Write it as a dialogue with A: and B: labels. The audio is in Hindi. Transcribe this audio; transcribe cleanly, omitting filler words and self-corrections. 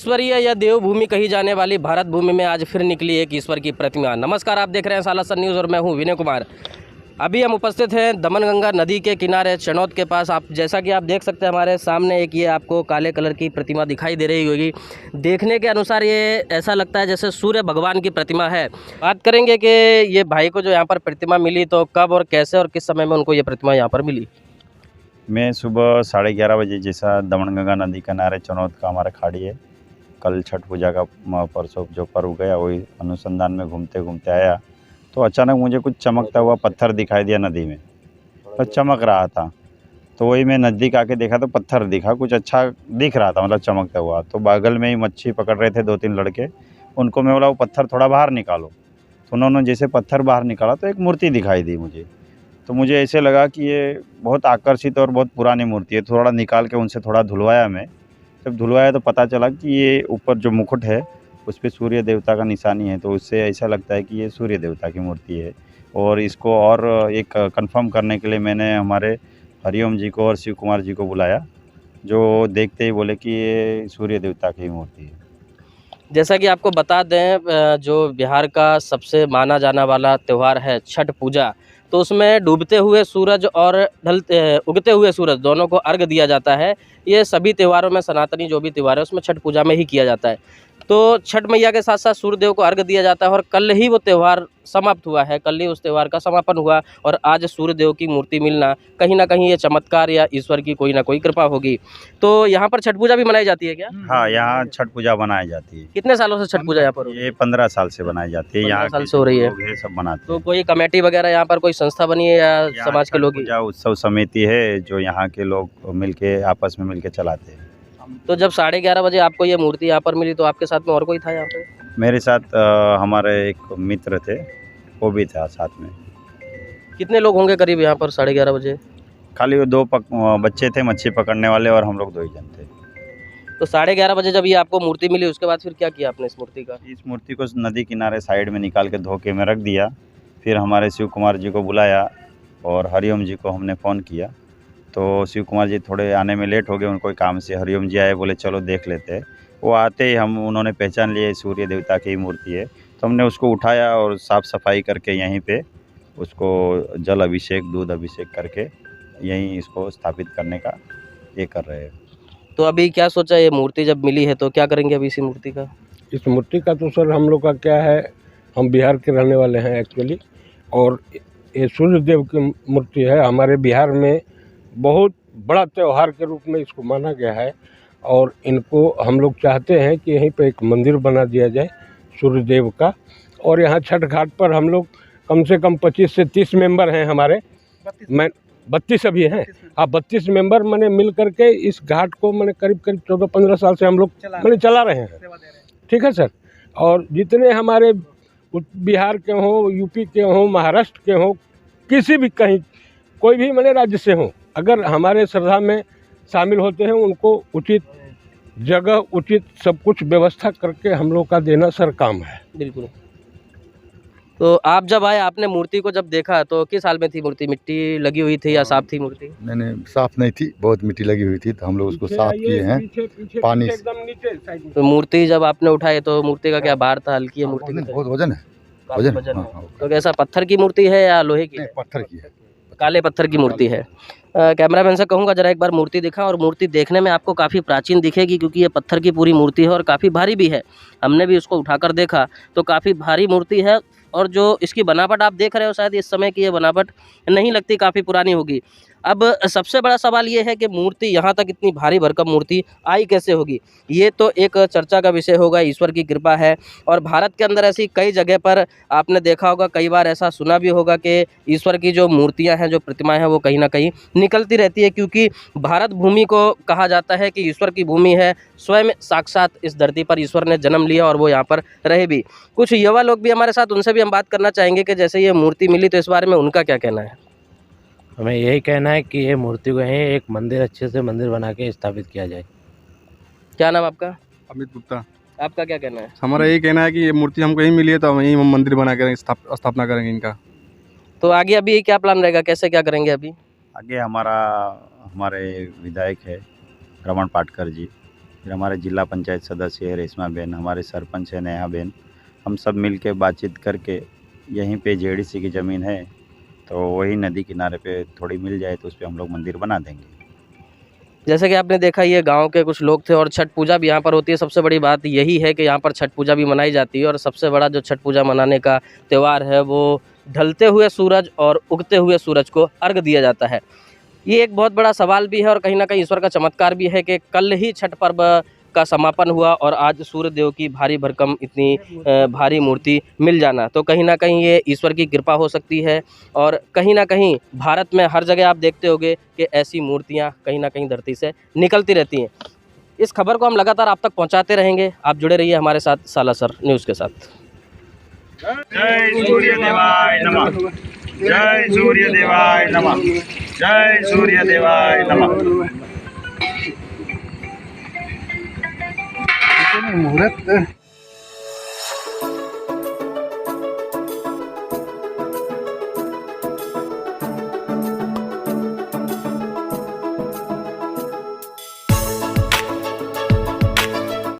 A: ईश्वरीय या देवभूमि कही जाने वाली भारत भूमि में आज फिर निकली एक ईश्वर की प्रतिमा। नमस्कार, आप देख रहे हैं सालासर न्यूज़ और मैं हूं विनय कुमार। अभी हम उपस्थित हैं दमनगंगा नदी के किनारे चनौद के पास। आप जैसा कि आप देख सकते हैं हमारे सामने एक ये आपको काले कलर की प्रतिमा दिखाई दे रही होगी। देखने के अनुसार ये ऐसा लगता है जैसे सूर्य भगवान की प्रतिमा है। बात करेंगे कि ये भाई को जो यहाँ पर प्रतिमा मिली तो कब और कैसे और किस समय में उनको ये प्रतिमा यहाँ पर मिली।
B: मैं सुबह 11:30 बजे जैसा दमनगंगा नदी किनारे चनौद का हमारा खाड़ी है। कल छठ पूजा का परसों जो पर्व गया वही अनुसंधान में घूमते घूमते आया तो अचानक मुझे कुछ चमकता हुआ पत्थर दिखाई दिया नदी में। तो चमक रहा था तो वही मैं नज़दीक आके देखा तो पत्थर दिखा, कुछ अच्छा दिख रहा था, मतलब चमकता हुआ। तो बगल में ही मच्छी पकड़ रहे थे 2-3 लड़के, उनको मैं बोला वो पत्थर थोड़ा बाहर निकालो। तो उन्होंने जैसे पत्थर बाहर निकाला तो एक मूर्ति दिखाई दी मुझे। तो मुझे ऐसे लगा कि ये बहुत आकर्षित और बहुत पुरानी मूर्ति है। थोड़ा निकाल के उनसे थोड़ा धुलवाया मैं। जब धुलवाया तो पता चला कि ये ऊपर जो मुकुट है उस पे सूर्य देवता का निशानी है। तो उससे ऐसा लगता है कि ये सूर्य देवता की मूर्ति है। और इसको और एक कंफर्म करने के लिए मैंने हमारे हरिओम जी को और शिव कुमार जी को बुलाया, जो देखते ही बोले कि ये सूर्य देवता की मूर्ति है।
A: जैसा कि आपको बता दें, जो बिहार का सबसे माना जाना वाला त्यौहार है छठ पूजा, तो उसमें डूबते हुए सूरज और उगते हुए सूरज दोनों को अर्घ दिया जाता है। ये सभी त्योहारों में, सनातनी जो भी त्यौहार है उसमें छठ पूजा में ही किया जाता है। तो छठ मैया के साथ साथ सूर्यदेव को अर्घ दिया जाता है और कल ही वो त्यौहार समाप्त हुआ है, कल ही उस त्यौहार का समापन हुआ और आज सूर्यदेव की मूर्ति मिलना कहीं ना कहीं ये चमत्कार या ईश्वर की कोई ना कोई कृपा होगी। तो यहाँ पर छठ पूजा भी मनाई जाती है क्या?
B: हाँ, यहाँ छठ पूजा बनाई जाती है।
A: कितने सालों से छठ पूजा यहाँ पर हो रही है?
B: ये 15 साल से बनाई जाती है।
A: 15
B: यहाँ
A: साल
B: के
A: से हो रही है।
B: लोग हैं, सब बनाते
A: तो
B: हैं।
A: कोई कमेटी वगैरह यहाँ पर कोई संस्था बनी है या
B: यहाँ
A: समाज के
B: छठ
A: लोग ही?
B: पूजा उत्सव समिति है जो यहाँ के लोग मिलके आपस में मिलके चलाते हैं।
A: तो जब 11:30 बजे आपको ये मूर्ति यहाँ पर मिली तो आपके साथ में और कोई था यहाँ पे?
B: मेरे साथ हमारे एक मित्र थे, वो भी था साथ में।
A: कितने लोग होंगे करीब यहाँ पर 11:30 बजे?
B: खाली वो 2 बच्चे थे मच्छी पकड़ने वाले और हम लोग 2 ही जन थे।
A: तो 11:30 बजे जब ये आपको मूर्ति मिली उसके बाद फिर क्या किया आपने इस मूर्ति का?
B: इस मूर्ति को नदी किनारे साइड में निकाल के धो के में रख दिया। फिर हमारे शिव कुमार जी को बुलाया और हरिओम जी को हमने फ़ोन किया। तो शिव कुमार जी थोड़े आने में लेट हो गए, उनको काम से। हरिओम जी आए, बोले चलो देख लेते हैं। वो आते ही उन्होंने पहचान लिया सूर्य देवता की मूर्ति है। तो हमने उसको उठाया और साफ़ सफाई करके यहीं पे उसको जल अभिषेक, दूध अभिषेक करके यहीं इसको स्थापित करने का ये कर रहे हैं।
A: तो अभी क्या सोचा, ये मूर्ति जब मिली है तो क्या करेंगे अभी इसी मूर्ति का?
C: इस मूर्ति का तो सर हम लोग का क्या है, हम बिहार के रहने वाले हैं एक्चुअली, और ये सूर्य देव की मूर्ति है। हमारे बिहार में बहुत बड़ा त्यौहार के रूप में इसको माना गया है और इनको हम लोग चाहते हैं कि यहीं पे एक मंदिर बना दिया जाए सूर्य देव का। और यहाँ छठ घाट पर हम लोग कम से कम 25 से 30 मेंबर हैं हमारे। 32 अभी हैं। हाँ, 32 मेंबर मैंने मिल करके इस घाट को मैंने करीब 14-15 साल से हम लोग मैंने चला रहे हैं। ठीक है सर। और जितने हमारे बिहार के हों, यूपी के हों, महाराष्ट्र के हों, किसी भी कहीं कोई भी मैंने राज्य से हों, अगर हमारे श्रद्धा में शामिल होते हैं उनको उचित जगह, उचित सब कुछ व्यवस्था करके हम लोग का देना सर काम है।
A: बिल्कुल। तो आप जब आए, आपने मूर्ति को जब देखा तो किस हाल में थी मूर्ति? मिट्टी लगी हुई थी या साफ थी मूर्ति?
D: नहीं, साफ नहीं थी, बहुत मिट्टी लगी हुई थी। तो हम लोग उसको साफ किए हैं पानी से।
C: एकदम नीचे
A: तो मूर्ति जब आपने उठाई तो मूर्ति का क्या भार था? हल्की है मूर्ति?
D: बहुत वजन है।
A: काफी
D: वजन
A: वजन है।
D: हाँ।
A: तो कैसा पत्थर की मूर्ति है या लोहे की?
D: नहीं, पत्थर की है।
A: काले पत्थर की मूर्ति है। कैमरामैन से कहूँगा जरा एक बार मूर्ति दिखा। और मूर्ति देखने में आपको काफ़ी प्राचीन दिखेगी क्योंकि ये पत्थर की पूरी मूर्ति है और काफ़ी भारी भी है। हमने भी उसको उठाकर देखा तो काफ़ी भारी मूर्ति है और जो इसकी बनावट आप देख रहे हो शायद इस समय की ये बनावट नहीं लगती, काफ़ी पुरानी होगी। अब सबसे बड़ा सवाल ये है कि मूर्ति यहाँ तक इतनी भारी भरकम मूर्ति आई कैसे होगी? ये तो एक चर्चा का विषय होगा। ईश्वर की कृपा है और भारत के अंदर ऐसी कई जगह पर आपने देखा होगा, कई बार ऐसा सुना भी होगा कि ईश्वर की जो मूर्तियाँ हैं, जो प्रतिमाएँ हैं, वो कहीं ना कहीं निकलती रहती है क्योंकि भारत भूमि को कहा जाता है कि ईश्वर की भूमि है। स्वयं साक्षात इस धरती पर ईश्वर ने जन्म लिया और वो यहाँ पर रहे भी। कुछ युवा लोग भी हमारे साथ, उनसे भी हम बात करना चाहेंगे कि जैसे ये मूर्ति मिली तो इस बारे में उनका क्या कहना है?
E: हमें यही कहना है कि ये मूर्ति को यहीं एक मंदिर, अच्छे से मंदिर बना के स्थापित किया जाए।
A: क्या नाम आपका?
F: अमित गुप्ता।
A: आपका क्या कहना है?
F: हमारा यही कहना है कि ये मूर्ति हमको यहीं मिली है तो हम यहीं मंदिर बना कर स्थापना करेंगे इनका।
A: तो आगे अभी क्या प्लान रहेगा, कैसे क्या करेंगे अभी?
B: आगे हमारे विधायक है रमन पाटकर जी, फिर हमारे जिला पंचायत सदस्य है रेशमा बेन, हमारे सरपंच है नेहा बेन, हम सब मिल के बातचीत करके यहीं पे जेडीसी की ज़मीन है तो वही नदी किनारे पे थोड़ी मिल जाए तो उस पर हम लोग मंदिर बना देंगे।
A: जैसे कि आपने देखा ये गांव के कुछ लोग थे और छठ पूजा भी यहाँ पर होती है। सबसे बड़ी बात यही है कि यहाँ पर छठ पूजा भी मनाई जाती है और सबसे बड़ा जो छठ पूजा मनाने का त्यौहार है वो ढलते हुए सूरज और उगते हुए सूरज को अर्घ दिया जाता है। ये एक बहुत बड़ा सवाल भी है और कहीं ना कहीं ईश्वर का चमत्कार भी है कि कल ही छठ पर्व का समापन हुआ और आज सूर्य देव की भारी भरकम इतनी भारी मूर्ति मिल जाना, तो कहीं ना कहीं ये ईश्वर की कृपा हो सकती है। और कहीं ना कहीं भारत में हर जगह आप देखते होंगे कि ऐसी मूर्तियां कहीं ना कहीं धरती से निकलती रहती हैं। इस खबर को हम लगातार आप तक पहुंचाते रहेंगे। आप जुड़े रहिए हमारे साथ सालासर न्यूज़ के साथ।
B: जय सूर्य देवाय नमः, जय सूर्य देवाय नमः, जय सूर्य देवाय नमः।
F: मुहूर्त